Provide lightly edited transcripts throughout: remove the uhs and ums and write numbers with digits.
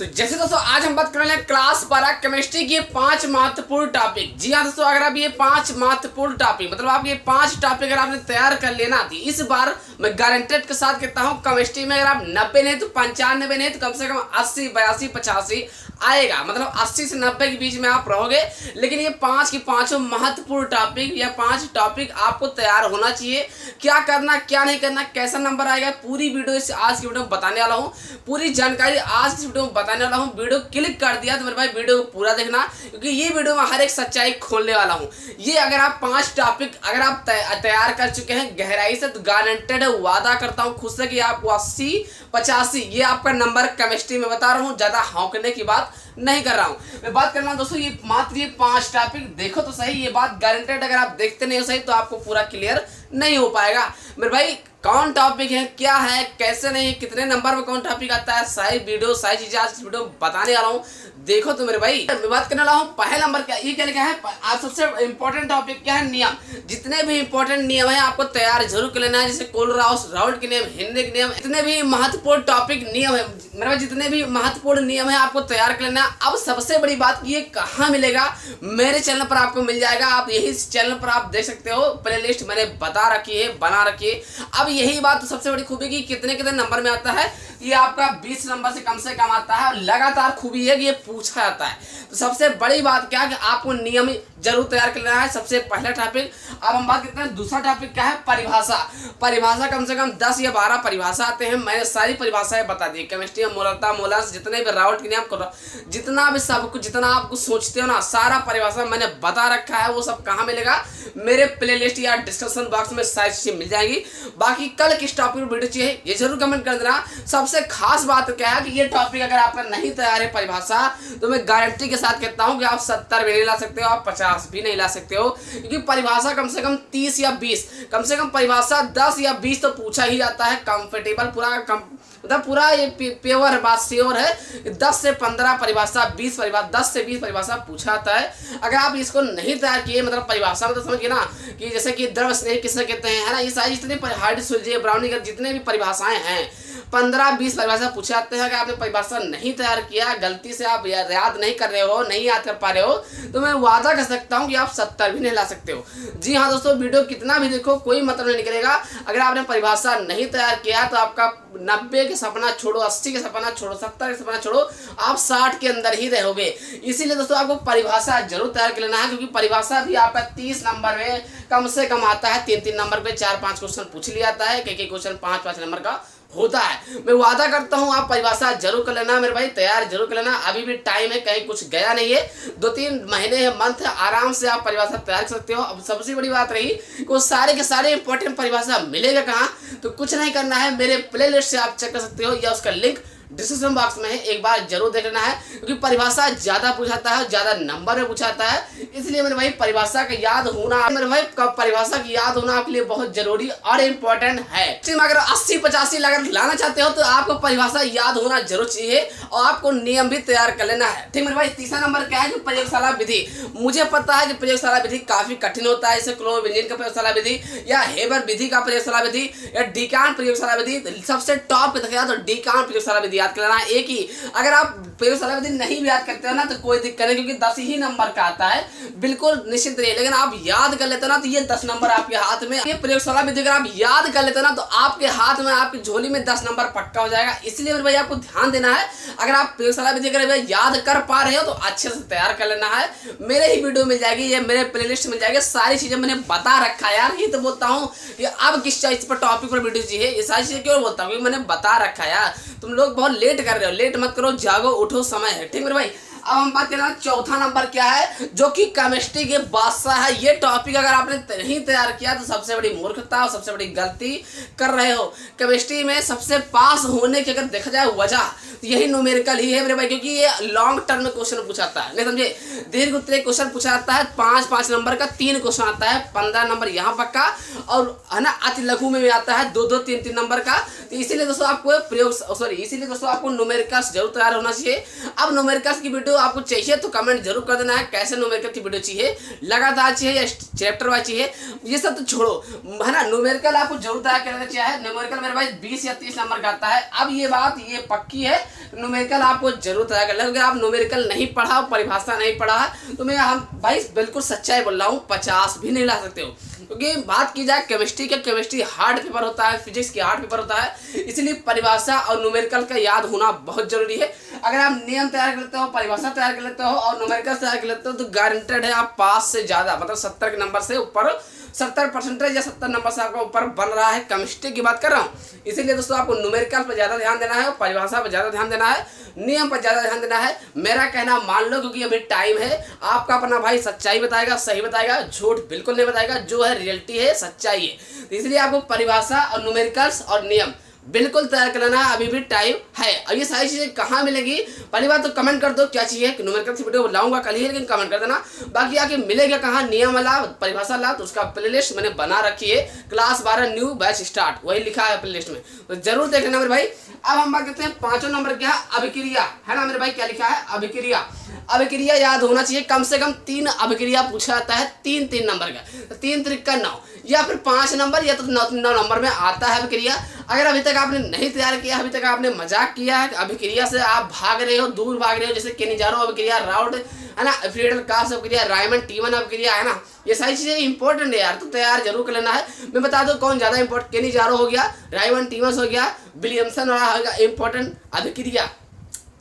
तो जैसे दोस्तों आज हम बात कर रहे हैं क्लास 12 केमिस्ट्री के 5 महत्वपूर्ण टॉपिक। जी हाँ दोस्तों, अगर आप ये 5 महत्वपूर्ण टॉपिक मतलब आप ये 5 टॉपिक अगर आपने तैयार कर लेना थी इस बार, मैं गारंटेड के साथ कहता हूँ केमिस्ट्री में अगर आप 90 नहीं तो 95 नहीं तो कम से कम 80 82 85 आएगा। मतलब 80 से 90 के बीच में आप रहोगे। लेकिन ये 5 की 5 महत्वपूर्ण टॉपिक या 5 टॉपिक आपको तैयार होना चाहिए। क्या करना क्या नहीं करना, कैसा नंबर आएगा, पूरी वीडियो इस आज की वीडियो में बताने वाला हूँ। पूरी जानकारी आज की वीडियो में बताने वाला हूँ। वीडियो क्लिक कर दिया तो मेरे भाई वीडियो को पूरा देखना, क्योंकि ये वीडियो में हर एक सच्चाई खोलने वाला हूँ। ये अगर आप 5 टॉपिक अगर आप तैयार कर चुके हैं गहराई से, तो गारंटेड वादा करता हूँ खुद से कि आपको 80 85 ये आपका नंबर केमिस्ट्री में बता रहा हूँ। ज्यादा हौंकने की बात नहीं कर रहा हूँ। मैं बात कर रहा हूँ दोस्तों ये मात्र ये 5 टॉपिक देखो तो सही। ये बात गारंटेड अगर आप देखते नहीं हो सही तो आपको पूरा क्लियर नहीं हो पाएगा। मेरे भाई कौन टॉपिक है, क्या है, कैसे नहीं, कितने नंबर में कौन टॉपिक आता है, सारी वीडियो सारी चीजें आज इस वीडियो में बताने वाला हूँ। देखो तो मेरे भाई मैं बात करने वाला हूँ पहला नंबर क्या ये क्या लिखा है। आप सबसे इंपॉर्टेंट टॉपिक क्या है, नियम। जितने भी इंपॉर्टेंट नियम है आपको तैयार जरूर कर लेना है, जैसे कोलराउस राउंड के नियम, हिंदी के नियम, जितने भी महत्वपूर्ण टॉपिक नियम है मेरे भाई, जितने भी महत्वपूर्ण नियम है आपको तैयार कर लेना। अब सबसे बड़ी बात ये कहाँ मिलेगा, मेरे चैनल पर आपको मिल जाएगा। आप यही चैनल पर आप देख सकते हो, प्लेलिस्ट मैंने बता रखी है, बना रखी है। अब यही बात तो सबसे बड़ी खूबी की कितने कितने नंबर में आता है, ये आपका 20 नंबर से कम आता है। लगातार खूबी है कि ये पूछा जाता है। तो सबसे बड़ी बात क्या है कि आपको नियम जरूर तैयार कर लेना है, सबसे पहला टॉपिक। अब हम बात करते हैं दूसरा टॉपिक क्या है, परिभाषा। परिभाषा कम से कम 10 या 12 परिभाषा आते हैं। मैंने सारी परिभाषाएं बता दी, केमिस्ट्री में मोलरता मोलांस जितने भी राउट के नियम जितना भी सब कुछ जितना आपको सोचते हो ना, सारा परिभाषा मैंने बता रखा है। वो सब कहाँ मिलेगा, मेरे प्लेलिस्ट या डिस्क्रिप्शन बॉक्स में सारी चीजें मिल जाएंगी। बाकी कल किस टॉपिक पर वीडियो चाहिए ये जरूर कमेंट कर देना। सबसे खास बात क्या है कि ये टॉपिक अगर आपका नहीं तैयार है परिभाषा, तो मैं गारंटी के साथ कहता हूं कि आप 70 भी नहीं ला सकते हो, आप 50 भी नहीं ला सकते हो। क्योंकि परिभाषा कम से कम 30 या 20, कम से कम परिभाषा 10 या 20 तो पूछा ही जाता है। कंफर्टेबल मतलब पूरा ये प्योर बात श्योर है। 10 से 15 परिभाषा, 20 परिभाषा, 10 से 20 परिभाषा पूछा जाता है। अगर आप इसको नहीं तैयार किए, मतलब परिभाषा में तो समझिए ना कि जैसे कि द्रव स्नेह किसे कहते हैं, है ना, ये सारी जितनी हार्ड सुलझे ब्राउनिंग जितने भी परिभाषाएं हैं 15-20 परिभाषा पूछे जाते हैं। अगर आपने परिभाषा नहीं तैयार किया, गलती से आप याद नहीं कर रहे हो, नहीं याद कर पा रहे हो, तो मैं वादा कर सकता हूं कि आप 70 भी नहीं ला सकते हो। जी हाँ दोस्तों, वीडियो कितना भी देखो कोई मतलब नहीं निकलेगा। अगर आपने परिभाषा नहीं तैयार किया तो आपका 90 के सपना छोड़ो, 80 के सपना छोड़ो, 70 के सपना छोड़ो, आप 60 के अंदर ही रहोगे। इसीलिए दोस्तों आपको परिभाषा जरूर तैयार कर लेना है, क्योंकि परिभाषा भी आपका 30 नंबर में कम से कम आता है। 3-3 नंबर पे 4-5 क्वेश्चन पूछ लिया जाता है, कई क्वेश्चन 5-5 नंबर का होता है। मैं वादा करता हूं आप परिभाषा जरूर कर लेना मेरे भाई, तैयार जरूर कर लेना। अभी भी टाइम है, कहीं कुछ गया नहीं है, 2-3 महीने है, मंथ है, आराम से आप परिभाषा तैयार कर सकते हो। अब सबसे बड़ी बात रही कि सारे के सारे इंपॉर्टेंट परिभाषा मिलेगा कहाँ, तो कुछ नहीं करना है, मेरे प्लेलिस्ट से आप चेक कर सकते हो या उसका लिंक डिस्क्रिप्शन बॉक्स में है, एक बार जरूर देख लेना है। क्योंकि परिभाषा ज्यादा पूछाता है, ज्यादा नंबर में पूछाता है, इसलिए मेरे भाई परिभाषा का याद होना, मेरे भाई परिभाषा की याद होना आपके लिए बहुत जरूरी और इम्पोर्टेंट है। अगर 80-85 अगर लाना चाहते हो तो आपको परिभाषा याद होना जरूर चाहिए और आपको नियम भी तैयार कर लेना है। ठीक मेरे भाई, तीसरा नंबर क्या है कि प्रयोगशाला विधि। मुझे पता है कि प्रयोगशाला विधि काफी कठिन होता है, जैसे क्लोरोबेंजीन का प्रयोगशाला विधि या हेबर विधि का प्रयोगशाला विधि या डीकान प्रयोगशाला विधि, सबसे टॉप पे देखा तो डीकान प्रयोगशाला विधि याद कर लेना है। एक ही अगर आप प्रयोगशाला विधि नहीं भी याद करते हो ना तो कोई दिक्कत नहीं, क्योंकि 10 ही नंबर का आता है, बिल्कुल निश्चित रहिए। लेकिन आप याद कर लेते हो ना तो ये 10 नंबर आपके हाथ में। ये प्रयोगशाला विधि अगर आप याद कर लेते हो ना तो आपके हाथ में, आपकी झोली में 10 नंबर पक्का हो जाएगा। इसलिए मेरे भाई आपको ध्यान देना है, अगर आप प्रयोगशाला विधि अगर याद कर पा रहे हो तो अच्छे से तैयार कर लेना है। मेरे ही वीडियो मिल जाएगी, ये मेरे प्लेलिस्ट मिल जाएगी, सारी चीजें मैंने बता रखा है यार। ये तो बोलता हूँ कि अब किस चीज पर टॉपिक पर वीडियो चाहिए, ये सारी चीजें क्यों बोलता हूँ, मैंने बता रखा है यार। तुम लोग बहुत लेट कर रहे हो, लेट मत करो, जागो उठो, समय है। ठीक मेरे भाई, अब हम बात करना चौथा नंबर क्या है, जो कि केमिस्ट्री के बादशाह है। ये टॉपिक अगर आपने नहीं तैयार किया तो सबसे बड़ी मूर्खता और सबसे बड़ी गलती कर रहे हो। केमिस्ट्री में सबसे पास होने की अगर देखा जाए वजह तो यही न्यूमेरिकल ही है मेरे भाई, क्योंकि ये लॉन्ग टर्म में क्वेश्चन पूछा जाता है, नहीं समझे, दीर्घ उत्तरीय क्वेश्चन पूछा जाता है। 5-5 नंबर का 3 क्वेश्चन आता है, 15 नंबर यहाँ पक्का, और है ना अति लघु में भी आता है 2-2 3-3 नंबर का। तो इसीलिए दोस्तों आपको इसीलिए दोस्तों आपको न्यूमेरिकल्स जरूर तैयार होना चाहिए। अब न्यूमेरिकल्स की वीडियो आपको चाहिए तो कमेंट जरूर कर देना है, कैसे न्यूमेरिकल की वीडियो चाहिए, लगातार चाहिए या चैप्टर वाइज चाहिए, ये सब तो छोड़ो, है ना। न्यूमेरिकल आपको जरूर तैयार करना चाहिए। न्यूमेरिकल मेरे भाई 20 या 30 नंबर का आता है। अब ये बात ये पक्की है न्यूमेरिकल आपको जरूर तैयार कर लेना। अगर आप न्यूमेरिकल नहीं पढ़ा, परिभाषा नहीं पढ़ा है तो मैं हम भाई बिल्कुल सच्चाई बोल रहा हूँ, 50 भी नहीं ला सकते हो। क्योंकि बात की जाए केमिस्ट्री का, केमिस्ट्री हार्ड पेपर होता है, फिजिक्स की हार्ड पेपर होता है, इसलिए परिभाषा और न्यूमेरिकल का याद होना बहुत जरूरी है। अगर आप नियम तैयार कर लेते हो, परिभाषा तैयार कर लेते हो और न्यूमेरिकल तैयार कर लेते हो तो गारंटेड है आप पास से ज्यादा, मतलब 70 के नंबर से ऊपर, 70% या 70 नंबर से आपका ऊपर बन रहा है। केमिस्ट्री की बात कर रहा हूँ, इसीलिए दोस्तों आपको न्यूमेरिकल पर ज्यादा ध्यान देना है, परिभाषा पर ज्यादा ध्यान देना है, नियम पर ज्यादा ध्यान देना है। मेरा कहना मान लो, क्योंकि अभी टाइम है, आपका अपना भाई सच्चाई बताएगा, सही बताएगा, झूठ बिल्कुल नहीं बताएगा, जो है रियलिटी है, सच्चाई है। तो इसलिए आपको परिभाषा और न्यूमेरिकल्स और नियम बिल्कुल तैयार कर लेना, अभी भी टाइम है। अब ये सारी चीजें कहाँ मिलेंगी, पहली बात तो कमेंट कर दो क्या चाहिए, न्यूमेरिकल की वीडियो लाऊंगा कल ही, लेकिन कमेंट कर देना। बाकी आके मिलेगा कहाँ, नियम वाला, परिभाषा वाला, तो उसका प्लेलिस्ट मैंने बना रखी है, क्लास 12 न्यू बैच स्टार्ट, वही लिखा है प्लेलिस्ट में, तो जरूर देख लेना मेरे भाई। अब हम बात करते हैं 5वां नंबर क्या है, अभिक्रिया, है ना मेरे भाई, क्या लिखा है, अभिक्रिया। अभिक्रिया याद होना चाहिए, कम से कम 3 अभिक्रिया पूछा जाता है, 3 नंबर का, 3 त्रिक 9 या फिर 5 नंबर या तो 9 नंबर में आता है अभिक्रिया। अगर अभी तक आपने नहीं तैयार किया, अभी तक आपने मजाक किया है, अभिक्रिया से आप भाग रहे हो, दूर भाग रहे हो, जैसे केनिजारो अभिक्रिया, राउड है ना, फ्रीडल कास्ट अभिक्रिया, रायमंड टीमन अभिक्रिया, है ना, ये सारी चीजें इंपॉर्टेंट है यार, तो तैयार जरूर कर लेना है। मैं बता दूं कौन ज्यादा इंपॉर्टेंट, केनिजारो हो गया, रायमंड टीमस हो गया, विलियमसन वाला होगा इंपॉर्टेंट अभिक्रिया।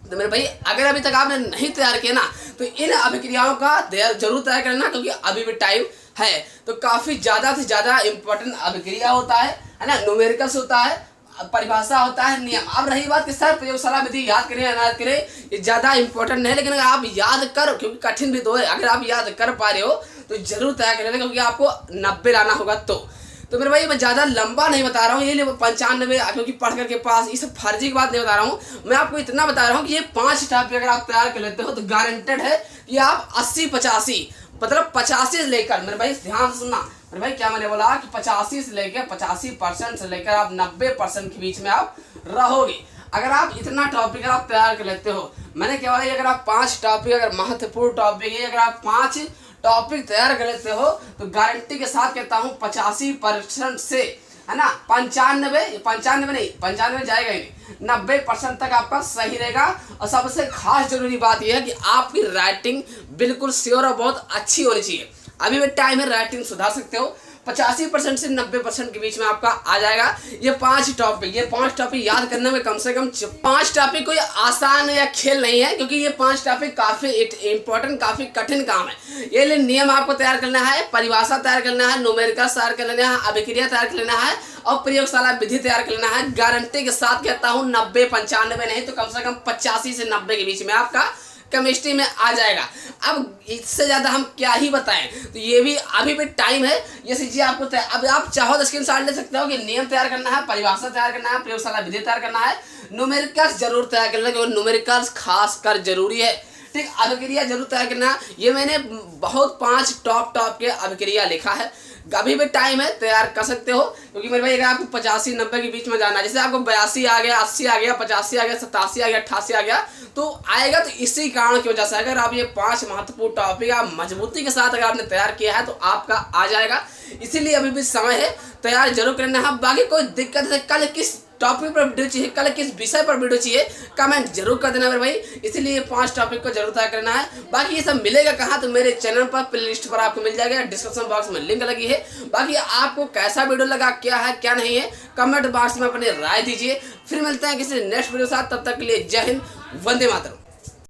तो मेरे भाई अगर अभी तक आपने नहीं तैयार किया ना, तो इन अभिक्रियाओं का जरूर तैयार करना, क्योंकि अभी भी टाइम है। तो काफी ज्यादा से ज्यादा इंपॉर्टेंट अभिक्रिया होता है ना, न्यूमेरिकल्स होता है, परिभाषा होता है, नियम। अब रही बात कि सर प्रयोगशाला विधि याद करें या ना करें, ये ज्यादा इंपॉर्टेंट नहीं, लेकिन अगर आप याद करो, क्योंकि कठिन भी तो है, अगर आप याद कर पा रहे हो तो जरूर तैयार कर लेना, क्योंकि आपको 90 लाना होगा। तो मेरे भाई मैं ज़्यादा लंबा नहीं बता रहा हूँ, ये 95, क्योंकि पढ़ कर के पास ये सब फर्जी की बात नहीं बता रहा हूँ, मैं आपको इतना बता रहा हूँ कि ये 5 टॉपिक अगर आप तैयार कर लेते हो तो गारंटेड है कि आप 80-85, मतलब 85 से लेकर, मेरे भाई ध्यान से सुनना मेरे भाई, क्या मैंने बोला कि 85 से लेकर 85% से लेकर आप 90% के बीच में आप रहोगे। अगर आप इतना टॉपिक अगर आप तैयार कर लेते हो, मैंने क्या बोला, अगर आप 5 टॉपिक, अगर महत्वपूर्ण टॉपिक है, अगर आप 5 टॉपिक तैयार कर लेते हो तो गारंटी के साथ कहता हूँ 85% से, है ना, 95 नहीं, 95 जाएगा ही नहीं, 90% तक आपका सही रहेगा। और सबसे खास जरूरी बात यह है कि आपकी राइटिंग बिल्कुल श्योर और बहुत अच्छी होनी चाहिए। अभी भी टाइम है, राइटिंग सुधार सकते हो, 85% से 90% के बीच में आपका आ जाएगा। ये 5 टॉपिक याद करने में कम से कम 5 टॉपिक कोई आसान या खेल नहीं है, क्योंकि ये 5 टॉपिक काफी इंपॉर्टेंट, काफी कठिन काम है। ये लिए नियम आपको तैयार करना है, परिभाषा तैयार करना है, न्यूमेरिकल तैयार कर लेना है, अभिक्रिया तैयार कर लेना है और प्रयोगशाला विधि तैयार कर लेना है। गारंटी के साथ कहता हूँ 90-95 नहीं तो कम से कम 85 से 90 के बीच में आपका केमिस्ट्री में आ जाएगा। अब इससे ज्यादा हम क्या ही बताएं, तो ये भी अभी भी टाइम है, ये चीजें आपको अब आप चाहो तो स्क्रीनशॉट ले सकते हो कि नियम तैयार करना है, परिभाषा तैयार करना है, प्रयोगशाला विधि तैयार करना है, न्यूमेरिकल्स जरूर तैयार करना है, क्योंकि न्यूमेरिकल्स खास कर जरूरी है। ठीक, अभिक्रिया जरूर तैयार करना, ये मैंने बहुत 5 टॉप के अभिक्रिया लिखा है, अभी भी टाइम है, तैयार कर सकते हो। क्योंकि मेरे भाई अगर आपको 85-90 के बीच में जाना है, जैसे आपको 82 आ गया, 80 आ गया, 85 आ गया, 87 आ गया, 88 आ गया, तो आएगा तो इसी कारण की वजह से। अगर आप ये 5 महत्वपूर्ण टॉपिक आप मजबूती के साथ अगर आपने तैयार किया है तो आपका आ जाएगा। इसीलिए अभी भी समय है, तैयार जरूर करना है। बाकी कोई दिक्कत है, कल किस टॉपिक पर वीडियो चाहिए, कल किस विषय पर वीडियो चाहिए, कमेंट जरूर कर देना मेरे भाई। इसीलिए 5 टॉपिक को जरूर तैयार करना है। बाकी ये सब मिलेगा कहाँ, तो मेरे चैनल पर प्लेलिस्ट पर आपको मिल जाएगा, डिस्क्रिप्शन बॉक्स में लिंक लगी है। बाकी आपको कैसा वीडियो लगा, क्या है क्या नहीं है, कमेंट बॉक्स में अपनी राय दीजिए। फिर मिलते हैं किसी नेक्स्ट वीडियो के साथ, तब तक के लिए जय हिंद, वंदे मातरम।